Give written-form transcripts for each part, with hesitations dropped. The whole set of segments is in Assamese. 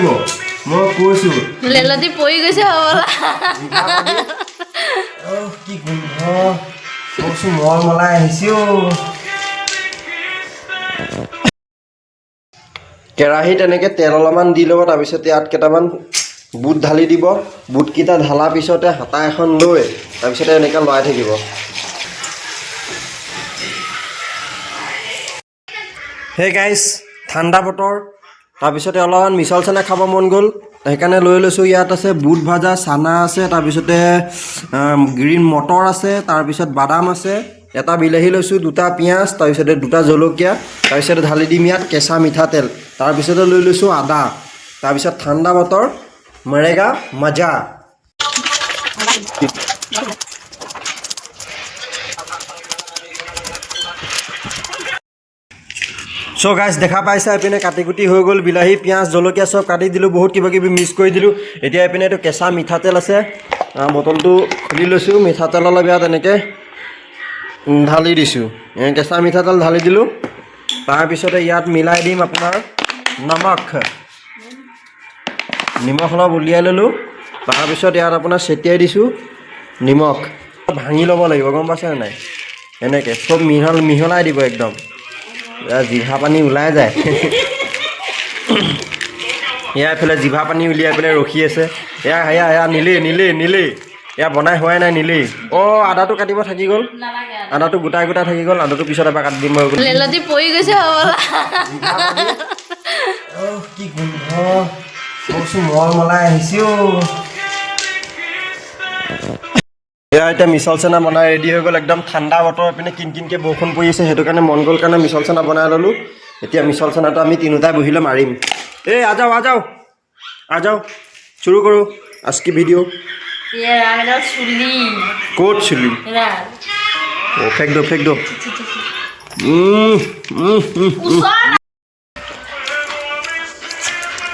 মই কৈছো লেলতি পৰি গৈছে হবলা কি গোন্ধ কৈছো মল মলাই আহিছো কেৰাহীত এনেকৈ তেল অলপমান দি ল'ব তাৰপিছত ইয়াত কেইটামান বুট ঢালি দিব বুটকেইটা ঢালাৰ পিছতে হাতা এখন লৈ তাৰপিছতে এনেকৈ লৰাই থাকিব হে গাইছ ঠাণ্ডা বতৰ তাৰপিছতে অলপমান মিছল চানা খাব মন গ'ল সেইকাৰণে লৈ লৈছোঁ ইয়াত আছে বুট ভাজা চানা আছে তাৰপিছতে গ্ৰীণ মটৰ আছে তাৰপিছত বাদাম আছে এটা বিলাহী লৈছোঁ দুটা পিঁয়াজ তাৰপিছতে দুটা জলকীয়া তাৰপিছতে ঢালি দিম ইয়াত কেঁচা মিঠাতেল তাৰপিছতে লৈ লৈছোঁ আদা তাৰপিছত ঠাণ্ডা বতৰ মৰেগা মজা চ' গাইছ দেখা পাইছা এইপিনে কাটি কুটি হৈ গ'ল বিলাহী পিঁয়াজ জলকীয়া চব কাটি দিলোঁ বহুত কিবা কিবি মিক্স কৰি দিলোঁ এতিয়া এইপিনে এইটো কেঁচা মিঠাতেল আছে বটলটো খুলি লৈছোঁ মিঠাতেল অলপ ইয়াত এনেকৈ ঢালি দিছোঁ কেঁচা মিঠাতেল ঢালি দিলোঁ তাৰপিছতে ইয়াত মিলাই দিম আপোনাৰ নিমখ অলপ উলিয়াই ল'লোঁ তাৰপিছত ইয়াত আপোনাৰ ছটিয়াই দিছোঁ নিমখ ভাঙি ল'ব লাগিব গম পাইছেনে নাই এনেকৈ চব মিহলাই দিব একদম জিভা পানী ওলাই যায় এয়া এইফালে জিভা পানী উলিয়াই পেলাই ৰখি আছে এয়া নিলেই এয়া বনাই হোৱাই নাই নিলেই আদাটো কাটিব থাকি গ'ল আদাটো গোটাই থাকি গ'ল আদাটো পিছত এবাৰ কাটি দিম মই লেলতি পৰি গৈছে হবলা কি গোন্ধ কৈছো মল মলাই আহিছো এয়া এতিয়া মিছল চানা বনাই ৰেডি হৈ গ'ল একদম ঠাণ্ডা বতৰ পিনে কিনকিনকৈ বৰষুণ পৰি আছে সেইটো কাৰণে মন গ'ল কাৰণে মিছল চানা বনাই ল'লোঁ এতিয়া মিছল চানাটো আমি তিনিওটাই বহি লৈ মাৰিম আজাও শুৰু কৰোঁ আজকি ভিডিঅ' ক'ত চুলি ফেক দো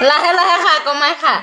লাহে লাহে খা কমাই খা